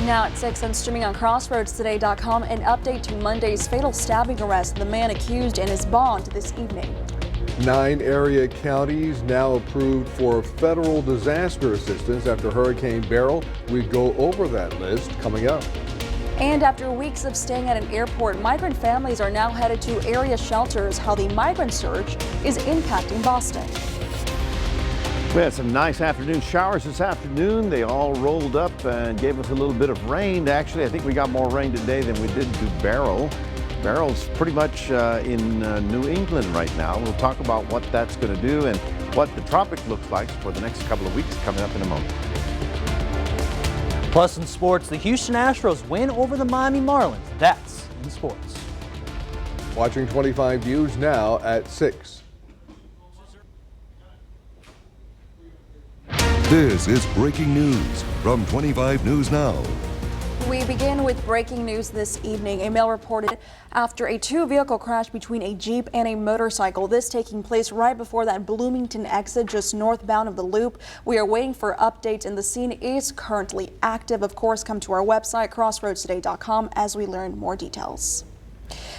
Now at 6 and streaming on CrossroadsToday.com, an update to Monday's fatal stabbing arrest of the man accused and his bond this evening. 9 area counties now approved for federal disaster assistance after Hurricane Beryl. We go over that list coming up. And after weeks of staying at an airport, migrant families are now headed to area shelters. How the migrant surge is impacting Boston. We had some nice afternoon showers this afternoon. They all rolled up and gave us a little bit of rain. Actually, I think we got more rain today than we did to Beryl. Beryl's pretty much in New England right now. We'll talk about what that's going to do and what the tropic looks like for the next couple of weeks coming up in a moment. Plus in sports, the Houston Astros win over the Miami Marlins. That's in sports. Watching 25 News now at 6. This is breaking news from 25 News Now. We begin with breaking news this evening. A male reported after a two-vehicle crash between a Jeep and a motorcycle. This taking place right before that Bloomington exit just northbound of the loop. We are waiting for updates and the scene is currently active. Of course, come to our website, CrossroadsToday.com, as we learn more details.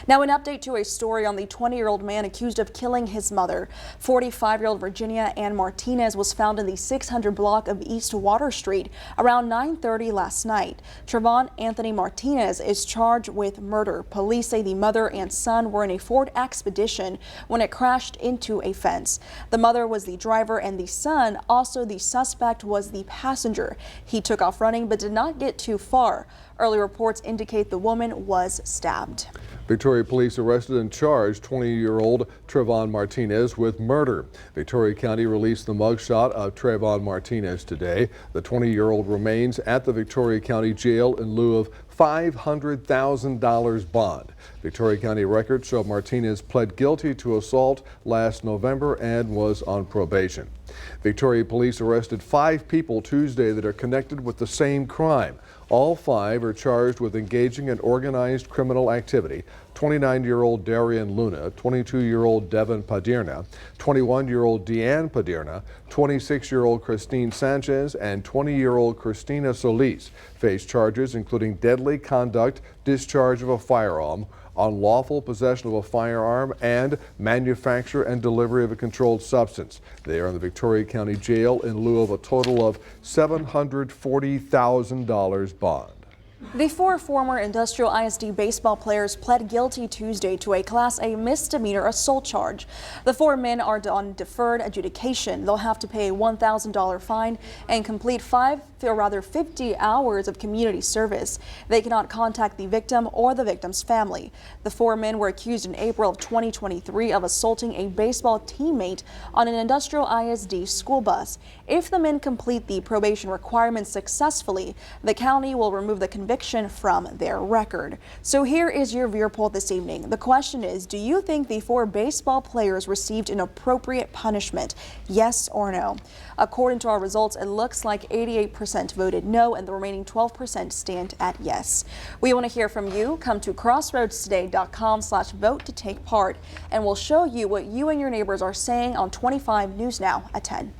Now an update to a story on the 20-year-old man accused of killing his mother. 45-year-old Virginia Ann Martinez was found in the 600 block of East Water Street around 9:30 last night. Trevon Anthony Martinez is charged with murder. Police say the mother and son were in a Ford Expedition when it crashed into a fence. The mother was the driver and the son, also the suspect, was the passenger. He took off running but did not get too far. Early reports indicate the woman was stabbed. Victoria police arrested and charged 20-year-old Trevon Martinez with murder. Victoria County released the mugshot of Trevon Martinez today. The 20-year-old remains at the Victoria County Jail in lieu of $500,000 bond. Victoria County records show Martinez pled guilty to assault last November and was on probation. Victoria police arrested 5 people Tuesday that are connected with the same crime. All 5 are charged with engaging in organized criminal activity. 29-year-old Darian Luna, 22-year-old Devin Padirna, 21-year-old Deanne Padirna, 26-year-old Christine Sanchez, and 20-year-old Christina Solis face charges including deadly conduct, discharge of a firearm, unlawful possession of a firearm, and manufacture and delivery of a controlled substance. They are in the Victoria County Jail in lieu of a total of $740,000 bond. The 4 former Industrial ISD baseball players pled guilty Tuesday to a Class A misdemeanor assault charge. The 4 men are on deferred adjudication. They'll have to pay a $1,000 fine and complete 50 hours of community service. They cannot contact the victim or the victim's family. The 4 men were accused in April of 2023 of assaulting a baseball teammate on an Industrial ISD school bus. If the men complete the probation requirements successfully, the county will remove the conviction from their record. So here is your viewer poll this evening. The question is, do you think the 4 baseball players received an appropriate punishment? Yes or no? According to our results, it looks like 88% voted no and the remaining 12% stand at yes. We want to hear from you. Come to crossroadstoday.com/vote to take part, and we'll show you what you and your neighbors are saying on 25 News Now at 10.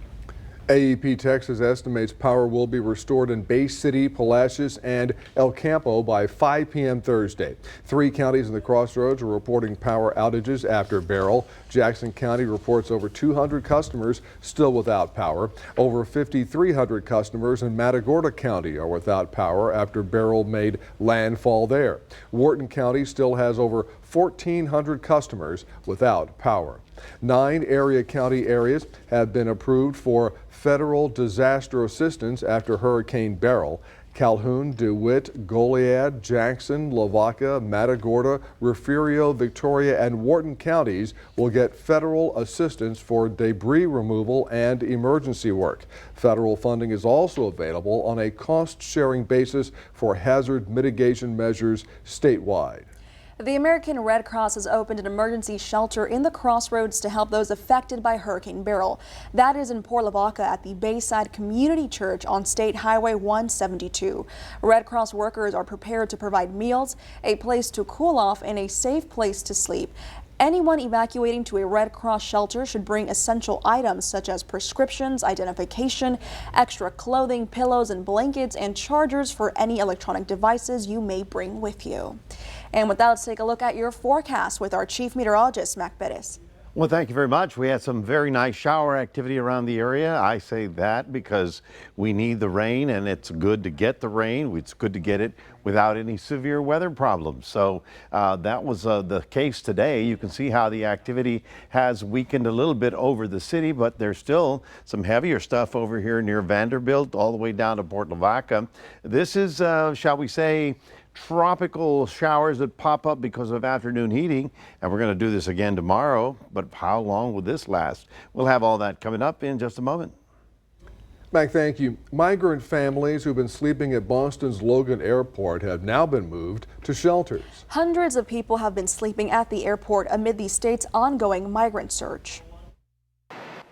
AEP Texas estimates power will be restored in Bay City, Palacios, and El Campo by 5 p.m. Thursday. 3 counties in the Crossroads are reporting power outages after Beryl. Jackson County reports over 200 customers still without power. Over 5,300 customers in Matagorda County are without power after Beryl made landfall there. Wharton County still has over 1,400 customers without power. 9 area county areas have been approved for federal disaster assistance after Hurricane Beryl. Calhoun, DeWitt, Goliad, Jackson, Lavaca, Matagorda, Refugio, Victoria, and Wharton counties will get federal assistance for debris removal and emergency work. Federal funding is also available on a cost-sharing basis for hazard mitigation measures statewide. The American Red Cross has opened an emergency shelter in the Crossroads to help those affected by Hurricane Beryl. That is in Port Lavaca at the Bayside Community Church on State Highway 172. Red Cross workers are prepared to provide meals, a place to cool off, and a safe place to sleep. Anyone evacuating to a Red Cross shelter should bring essential items such as prescriptions, identification, extra clothing, pillows and blankets, and chargers for any electronic devices you may bring with you. And with that, let's take a look at your forecast with our Chief Meteorologist, Mac Perez. Well, thank you very much. We had some very nice shower activity around the area. I say that because we need the rain, and it's good to get the rain. It's good to get it without any severe weather problems. So that was the case today. You can see how the activity has weakened a little bit over the city, but there's still some heavier stuff over here near Vanderbilt all the way down to Port Lavaca. This is, shall we say, tropical showers that pop up because of afternoon heating, and we're going to do this again tomorrow. But how long will this last? We'll have all that coming up in just a moment. Mac, thank you. Migrant families who've been sleeping at Boston's Logan Airport have now been moved to shelters. Hundreds of people have been sleeping at the airport amid the state's ongoing migrant surge.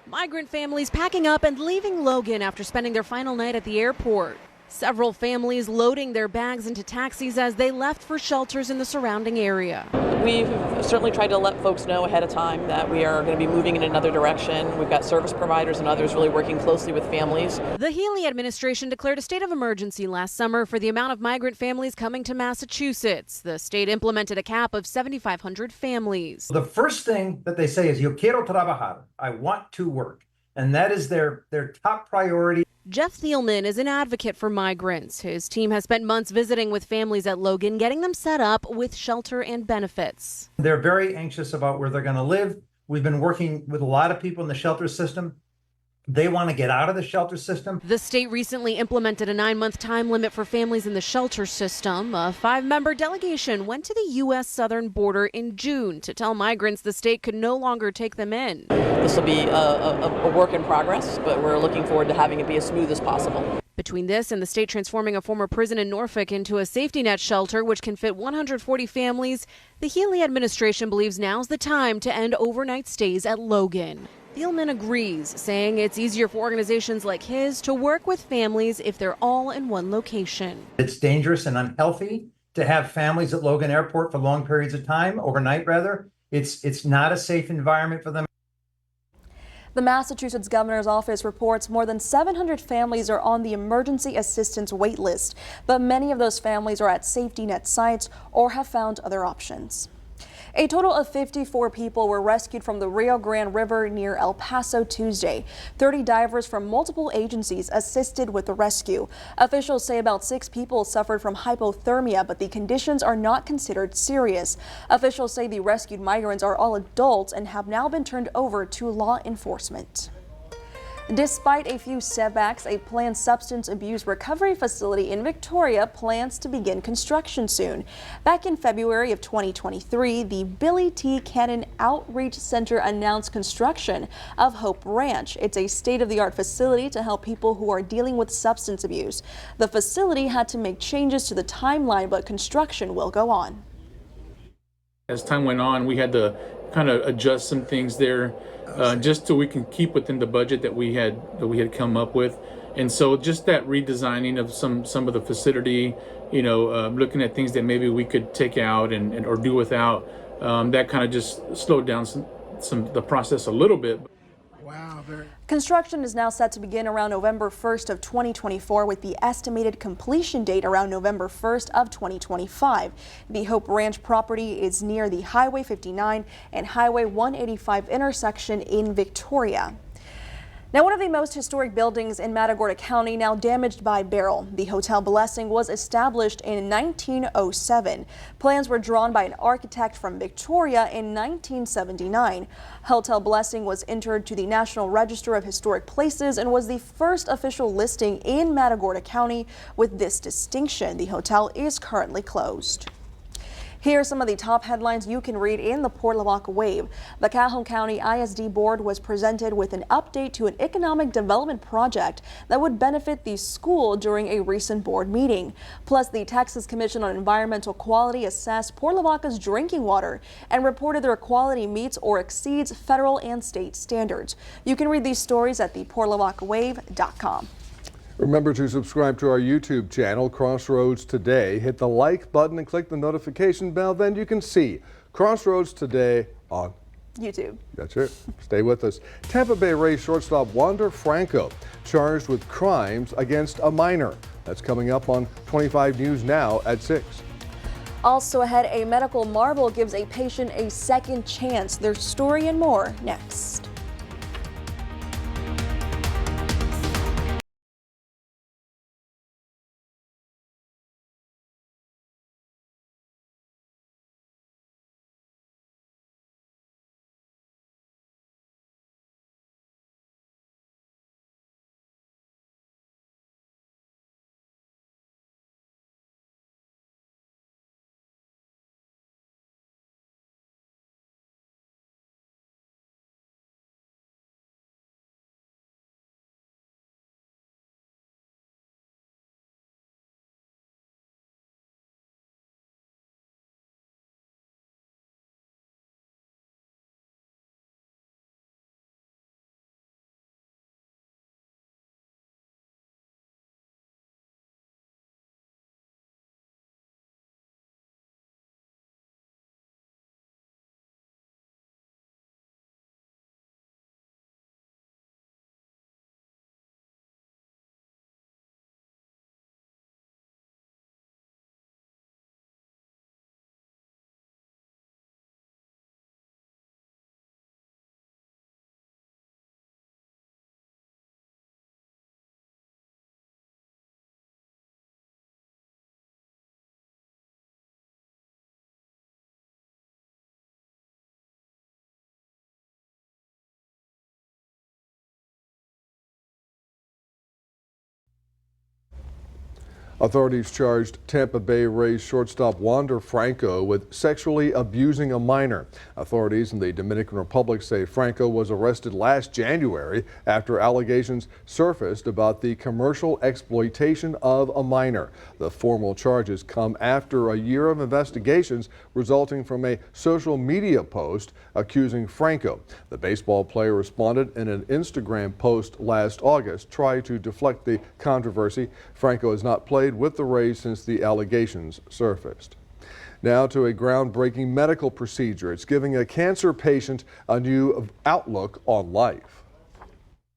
Migrant families packing up and leaving Logan after spending their final night at the airport. Several families loading their bags into taxis as they left for shelters in the surrounding area. We've certainly tried to let folks know ahead of time that we are going to be moving in another direction. We've got service providers and others really working closely with families. The Healy administration declared a state of emergency last summer for the amount of migrant families coming to Massachusetts. The state implemented a cap of 7,500 families. The first thing that they say is, yo quiero trabajar, I want to work. And that is their top priority. Jeff Thielman is an advocate for migrants. His team has spent months visiting with families at Logan, getting them set up with shelter and benefits. They're very anxious about where they're going to live. We've been working with a lot of people in the shelter system. They want to get out of the shelter system. The state recently implemented a 9-month time limit for families in the shelter system. A 5-member delegation went to the U.S. southern border in June to tell migrants the state could no longer take them in. This will be a work in progress, but we're looking forward to having it be as smooth as possible. Between this and the state transforming a former prison in Norfolk into a safety net shelter, which can fit 140 families, the Healy administration believes now's the time to end overnight stays at Logan. Thielman agrees, saying it's easier for organizations like his to work with families if they're all in one location. It's dangerous and unhealthy to have families at Logan Airport for long periods of time, overnight rather. It's not a safe environment for them. The Massachusetts governor's office reports more than 700 families are on the emergency assistance wait list, but many of those families are at safety net sites or have found other options. A total of 54 people were rescued from the Rio Grande River near El Paso Tuesday. 30 divers from multiple agencies assisted with the rescue. Officials say about 6 people suffered from hypothermia, but the conditions are not considered serious. Officials say the rescued migrants are all adults and have now been turned over to law enforcement. Despite a few setbacks, a planned substance abuse recovery facility in Victoria plans to begin construction soon. Back in February of 2023, the Billy T. Cannon Outreach Center announced construction of Hope Ranch. It's a state-of-the-art facility to help people who are dealing with substance abuse. The facility had to make changes to the timeline, but construction will go on. As time went on, we had to kind of adjust some things there. Just so we can keep within the budget that we had come up with, and so just that redesigning of some of the facility, looking at things that maybe we could take out and or do without, that kind of just slowed down the process a little bit. Construction is now set to begin around November 1st of 2024 with the estimated completion date around November 1st of 2025. The Hope Ranch property is near the Highway 59 and Highway 185 intersection in Victoria. Now, one of the most historic buildings in Matagorda County now damaged by Beryl. The Hotel Blessing was established in 1907. Plans were drawn by an architect from Victoria in 1979. Hotel Blessing was entered to the National Register of Historic Places and was the first official listing in Matagorda County with this distinction. The hotel is currently closed. Here are some of the top headlines you can read in the Port Lavaca Wave. The Calhoun County ISD Board was presented with an update to an economic development project that would benefit the school during a recent board meeting. Plus, the Texas Commission on Environmental Quality assessed Port Lavaca's drinking water and reported their quality meets or exceeds federal and state standards. You can read these stories at theportlavacawave.com. Remember to subscribe to our YouTube channel, Crossroads Today. Hit the like button and click the notification bell. Then you can see Crossroads Today on YouTube. That's it. Stay with us. Tampa Bay Rays shortstop Wander Franco charged with crimes against a minor. That's coming up on 25 News Now at 6. Also ahead, a medical marvel gives a patient a second chance. Their story and more next. Authorities charged Tampa Bay Rays shortstop Wander Franco with sexually abusing a minor. Authorities in the Dominican Republic say Franco was arrested last January after allegations surfaced about the commercial exploitation of a minor. The formal charges come after a year of investigations resulting from a social media post accusing Franco. The baseball player responded in an Instagram post last August, trying to deflect the controversy. Franco has not played with the Rays since the allegations surfaced. Now to a groundbreaking medical procedure. It's giving a cancer patient a new outlook on life.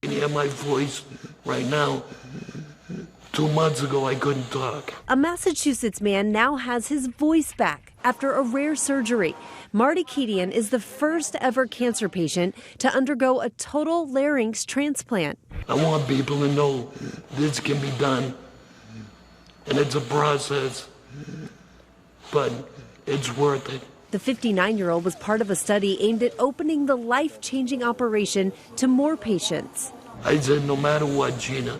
You can hear my voice right now. 2 months ago, I couldn't talk. A Massachusetts man now has his voice back after a rare surgery. Marty Kedian is the first ever cancer patient to undergo a total larynx transplant. I want people to know this can be done. And it's a process, but it's worth it. The 59-year-old was part of a study aimed at opening the life-changing operation to more patients. I said, no matter what, Gina,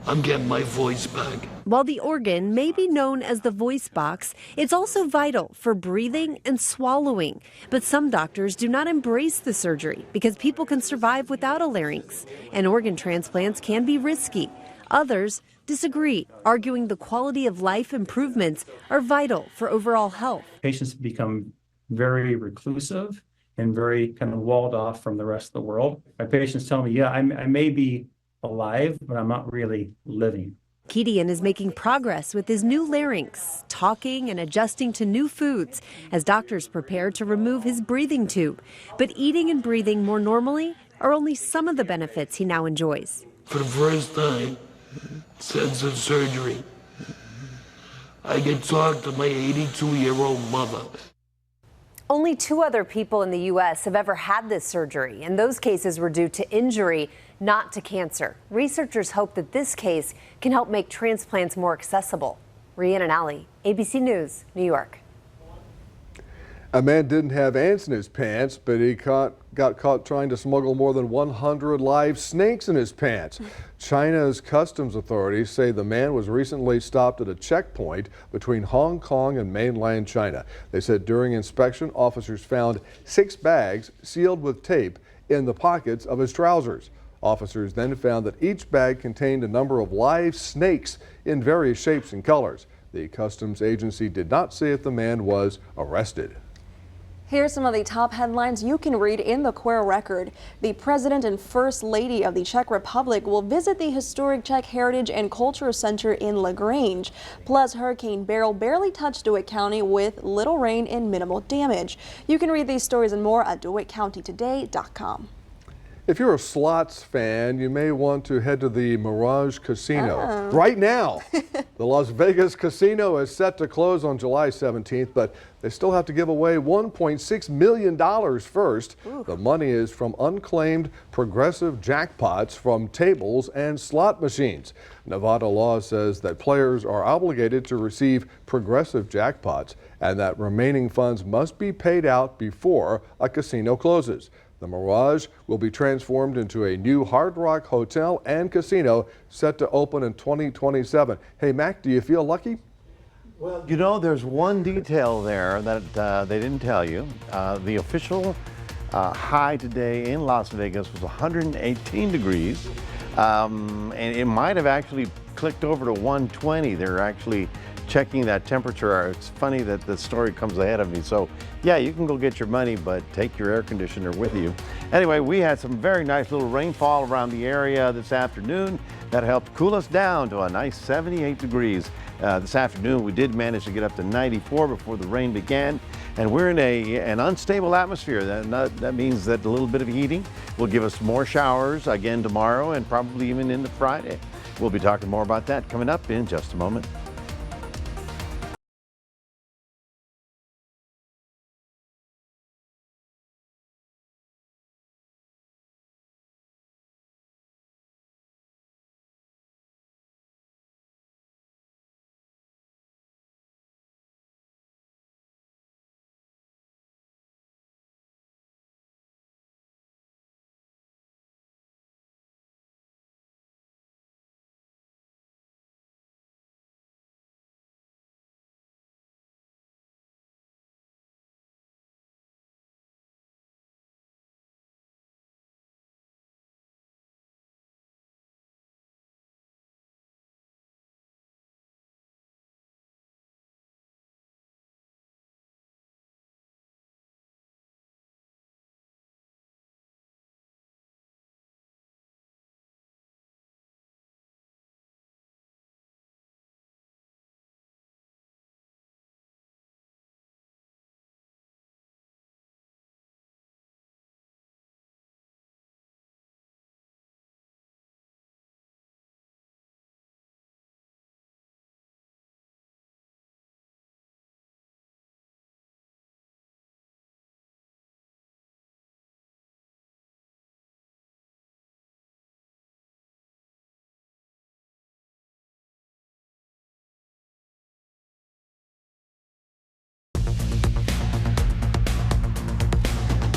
I'm getting my voice back. While the organ may be known as the voice box, it's also vital for breathing and swallowing. But some doctors do not embrace the surgery because people can survive without a larynx, and organ transplants can be risky. Others disagree, arguing the quality of life improvements are vital for overall health. Patients become very reclusive and very kind of walled off from the rest of the world. My patients tell me, yeah, I may be alive, but I'm not really living. Kedian is making progress with his new larynx, talking and adjusting to new foods as doctors prepare to remove his breathing tube. But eating and breathing more normally are only some of the benefits he now enjoys. For the first time since the surgery, I can talk to my 82-year-old mother. Only 2 other people in the U.S. have ever had this surgery, and those cases were due to injury, not to cancer. Researchers hope that this case can help make transplants more accessible. Rhiannon Alley, ABC News, New York. A man didn't have ants in his pants, but he got caught trying to smuggle more than 100 live snakes in his pants. China's customs authorities say the man was recently stopped at a checkpoint between Hong Kong and mainland China. They said during inspection, officers found 6 bags sealed with tape in the pockets of his trousers. Officers then found that each bag contained a number of live snakes in various shapes and colors. The customs agency did not say if the man was arrested. Here's some of the top headlines you can read in the Queer Record. The President and First Lady of the Czech Republic will visit the historic Czech Heritage and Culture Center in LaGrange. Plus, Hurricane Beryl barely touched DeWitt County with little rain and minimal damage. You can read these stories and more at DeWittCountyToday.com. If you're a slots fan, you may want to head to the Mirage Casino right now. The Las Vegas Casino is set to close on July 17th, but they still have to give away $1.6 million first. The money is from unclaimed progressive jackpots from tables and slot machines. Nevada law says that players are obligated to receive progressive jackpots and that remaining funds must be paid out before a casino closes. The Mirage will be transformed into a new Hard Rock hotel and casino set to open in 2027. Hey, Mac, do you feel lucky? Well, you know, there's one detail there that they didn't tell you. The official high today in Las Vegas was 118 degrees, and it might have actually clicked over to 120. They're actually checking that temperature. It's funny that the story comes ahead of me. So yeah, you can go get your money, but take your air conditioner with you. Anyway, we had some very nice little rainfall around the area this afternoon that helped cool us down to a nice 78 degrees. This afternoon we did manage to get up to 94 before the rain began, and we're in an unstable atmosphere. That means that a little bit of heating will give us more showers again tomorrow and probably even into Friday. We'll be talking more about that coming up in just a moment.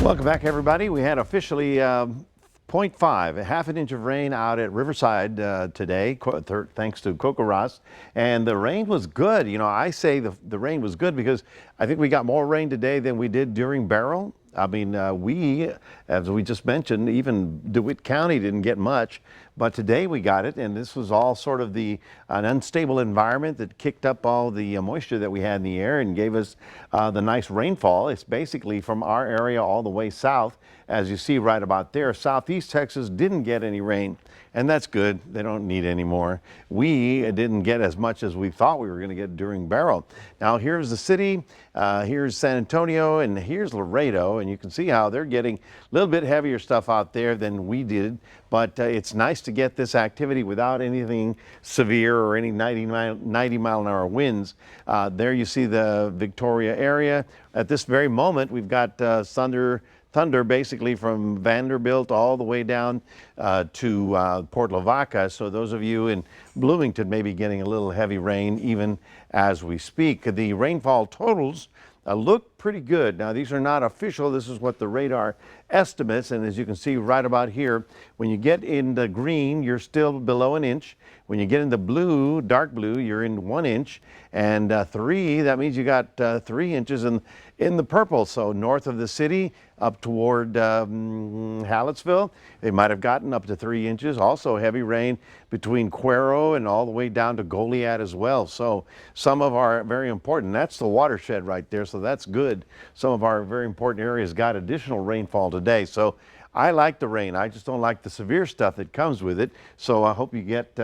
Welcome back, everybody. We had officially 0.5, a half an inch of rain out at Riverside today, thanks to Coco Ross. And the rain was good. You know, I say the rain was good because I think we got more rain today than we did during Beryl. I mean, as we just mentioned, even DeWitt County didn't get much, but today we got it, and this was all sort of an unstable environment that kicked up all the moisture that we had in the air and gave us the nice rainfall. It's basically from our area all the way south, as you see right about there. Southeast Texas didn't get any rain, and that's good. They don't need any more. We didn't get as much as we thought we were going to get during Beryl. Now here's the city, here's San Antonio, and here's Laredo, and you can see how they're getting a little bit heavier stuff out there than we did, but it's nice to get this activity without anything severe or any 90 mile an hour winds. There you see the Victoria area. At this very moment, we've got thunder basically from Vanderbilt all the way down to Port Lavaca. So those of you in Bloomington may be getting a little heavy rain even as we speak. The rainfall totals look pretty good. Now, these are not official. This is what the radar estimates. And as you can see right about here, when you get in the green, you're still below an inch. When you get in the blue, dark blue, you're in 1 inch. And 3, that means you got 3 inches in the purple. So north of the city, up toward Hallettsville, they might have gotten up to 3 inches. Also heavy rain between Cuero and all the way down to Goliad as well. So some of our very important, that's the watershed right there. So that's good. good. Some of our very important areas got additional rainfall today. So I like the rain. I just don't like the severe stuff that comes with it. So I hope you got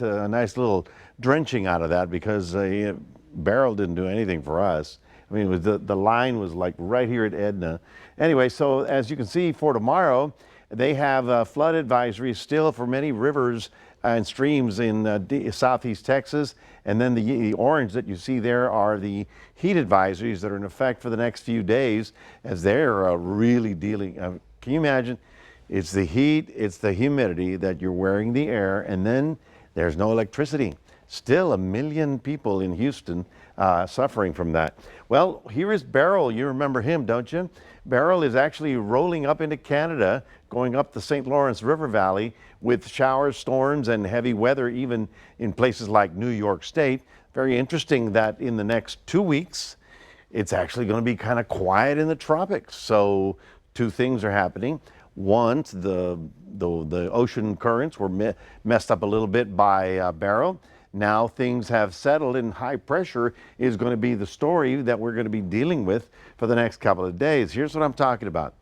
a nice little drenching out of that, because Beryl didn't do anything for us. I mean, it was the line was like right here at Edna. Anyway, so as you can see for tomorrow, they have flood advisories still for many rivers and streams in southeast Texas. And then the orange that you see there are the heat advisories that are in effect for the next few days, as they're really dealing. Can you imagine? It's the heat, it's the humidity that you're wearing the air, and then there's no electricity. Still 1 million people in Houston suffering from that. Well, here is Beryl. You remember him, don't you? Beryl is actually rolling up into Canada, going up the St. Lawrence River Valley with showers, storms, and heavy weather, even in places like New York State. Very interesting that in the next 2 weeks, it's actually going to be kind of quiet in the tropics. So two things are happening. One, the ocean currents were messed up a little bit by Beryl. Now things have settled, and high pressure is going to be the story that we're going to be dealing with for the next couple of days. Here's what I'm talking about.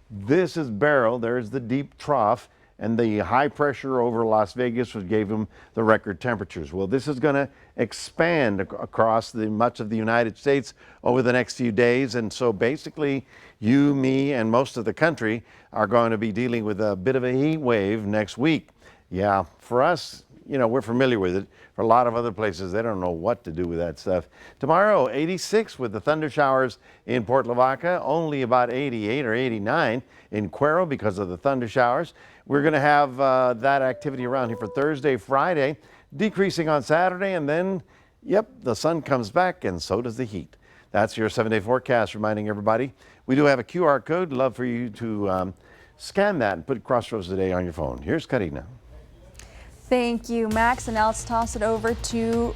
This is Beryl. There's the deep trough, and the high pressure over Las Vegas gave them the record temperatures. Well, this is going to expand across much of the United States over the next few days. And so basically, you, me, and most of the country are going to be dealing with a bit of a heat wave next week. Yeah, for us, you know, we're familiar with it. For a lot of other places, they don't know what to do with that stuff. Tomorrow, 86 with the thunder showers in Port Lavaca, only about 88 or 89 in Cuero because of the thunder showers. We're going to have that activity around here for Thursday, Friday, decreasing on Saturday, and then, yep, the sun comes back, and so does the heat. That's your 7-day forecast, reminding everybody. We do have a QR code. Love for you to scan that and put Crossroads Today on your phone. Here's Karina. Thank you, Max. And now let's toss it over to,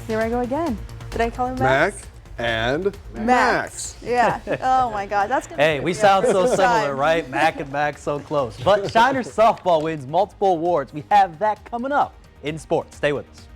here I go again. Did I call him Max? Mac and Max. Yeah. Oh my God, that's gonna. Hey, we sound so similar, right? Mac and Max so close. But Shiners softball wins multiple awards. We have that coming up in sports. Stay with us.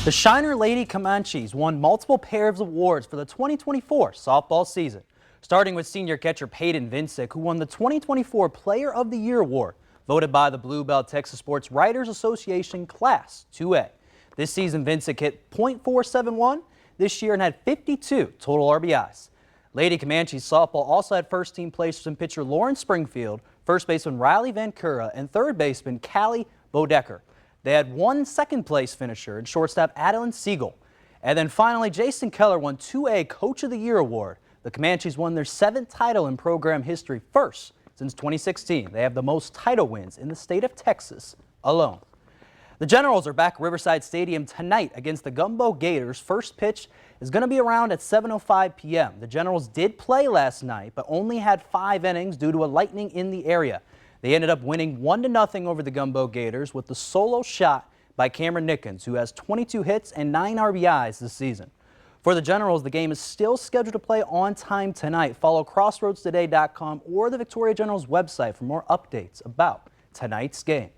The Shiner Lady Comanches won multiple pairs of awards for the 2024 softball season, starting with senior catcher Peyton Vincic, who won the 2024 Player of the Year award, voted by the Bluebell Texas Sports Writers Association Class 2A. This season, Vincic hit .471 this year and had 52 total RBIs. Lady Comanches softball also had first-team placers in pitcher Lauren Springfield, first baseman Riley Vancura, and third baseman Callie Brubaker. They had one second-place finisher in shortstop Adeline Siegel. And then finally, Jason Keller won 2A Coach of the Year award. The Comanches won their 7th title in program history, first since 2016. They have the most title wins in the state of Texas alone. The Generals are back at Riverside Stadium tonight against the Gumbo Gators. First pitch is going to be around at 7:05 p.m. The Generals did play last night, but only had 5 innings due to a lightning in the area. They ended up winning 1-0 over the Gumbo Gators with the solo shot by Cameron Nickens, who has 22 hits and 9 RBIs this season. For the Generals, the game is still scheduled to play on time tonight. Follow crossroadstoday.com or the Victoria Generals website for more updates about tonight's game.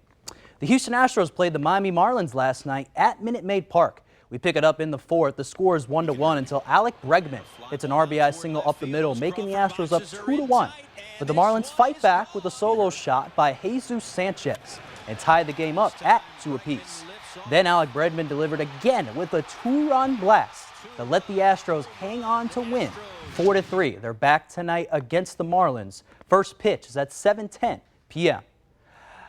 The Houston Astros played the Miami Marlins last night at Minute Maid Park. We pick it up in the 4th. The score is 1-1 until Alec Bregman hits an RBI single up the middle, making the Astros up 2-1. But the Marlins fight back with a solo shot by Jesus Sanchez and tied the game up at 2 apiece. Then Alec Bregman delivered again with a 2-run blast that let the Astros hang on to win 4-3. They're back tonight against the Marlins. First pitch is at 7:10 p.m.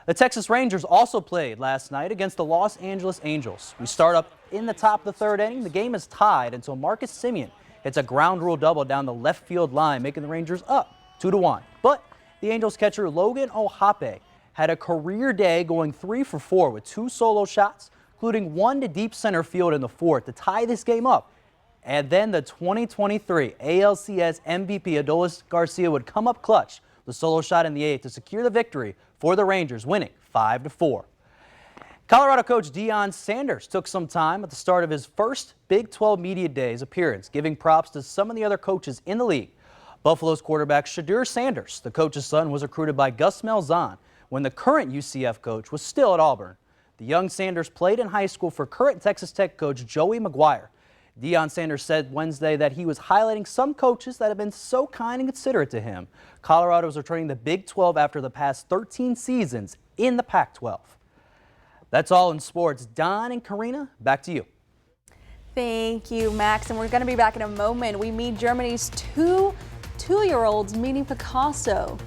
The Texas Rangers also played last night against the Los Angeles Angels. We start up in the top of the 3rd inning. The game is tied until Marcus Semien hits a ground rule double down the left field line, making the Rangers up 2-1. But the Angels catcher Logan O'Hoppe had a career day, going 3 for 4 with 2 solo shots, including one to deep center field in the 4th to tie this game up. And then the 2023 ALCS MVP Adolis Garcia would come up clutch, the solo shot in the 8th to secure the victory for the Rangers, winning 5-4. Colorado coach Deion Sanders took some time at the start of his first Big 12 Media Days appearance, giving props to some of the other coaches in the league. Buffalo's quarterback Shadur Sanders, the coach's son, was recruited by Gus Malzahn when the current UCF coach was still at Auburn. The young Sanders played in high school for current Texas Tech coach Joey McGuire. Deion Sanders said Wednesday that he was highlighting some coaches that have been so kind and considerate to him. Colorado is returning the Big 12 after the past 13 seasons in the Pac-12. That's all in sports. Don and Karina, back to you. Thank you, Max. And we're going to be back in a moment. We meet Germany's two-year-olds meeting Picasso.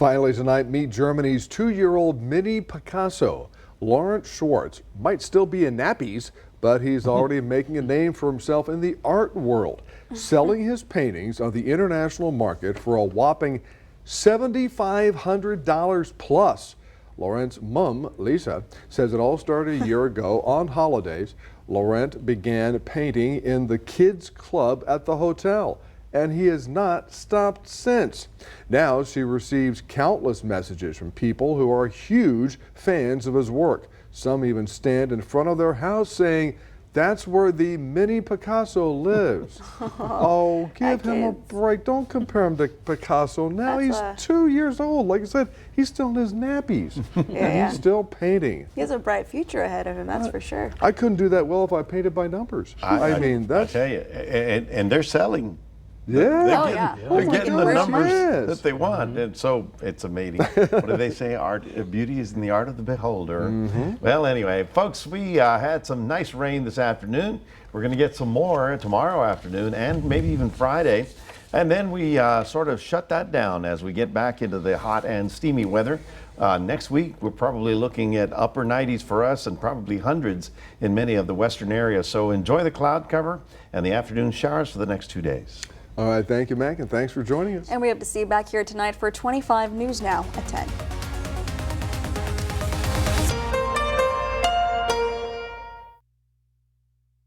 Finally tonight, meet Germany's 2-year-old mini Picasso. Lawrence Schwartz might still be in nappies, but he's already making a name for himself in the art world, selling his paintings on the international market for a whopping $7,500 plus. Laurent's mom, Lisa, says it all started a year ago on holidays. Laurent began painting in the kids' club at the hotel, and he has not stopped since. Now she receives countless messages from people who are huge fans of his work. Some even stand in front of their house saying, "That's where the mini Picasso lives." Oh, give him a break. Don't compare him to Picasso. Now he's 2 years old. Like I said, he's still in his nappies. And he's still painting. He has a bright future ahead of him, that's for sure. I couldn't do that well if I painted by numbers. I mean, that's... I tell you, and they're selling. Yeah. They're getting the numbers that they want, and so it's amazing. What do they say? Beauty is in the art of the beholder. Well, anyway, folks, we had some nice rain this afternoon. We're going to get some more tomorrow afternoon and maybe even Friday. And then we sort of shut that down as we get back into the hot and steamy weather. Next week, we're probably looking at upper 90s for us and probably hundreds in many of the western areas. So enjoy the cloud cover and the afternoon showers for the next 2 days. All right, thank you, Mac, and thanks for joining us. And we hope to see you back here tonight for 25 News Now at 10.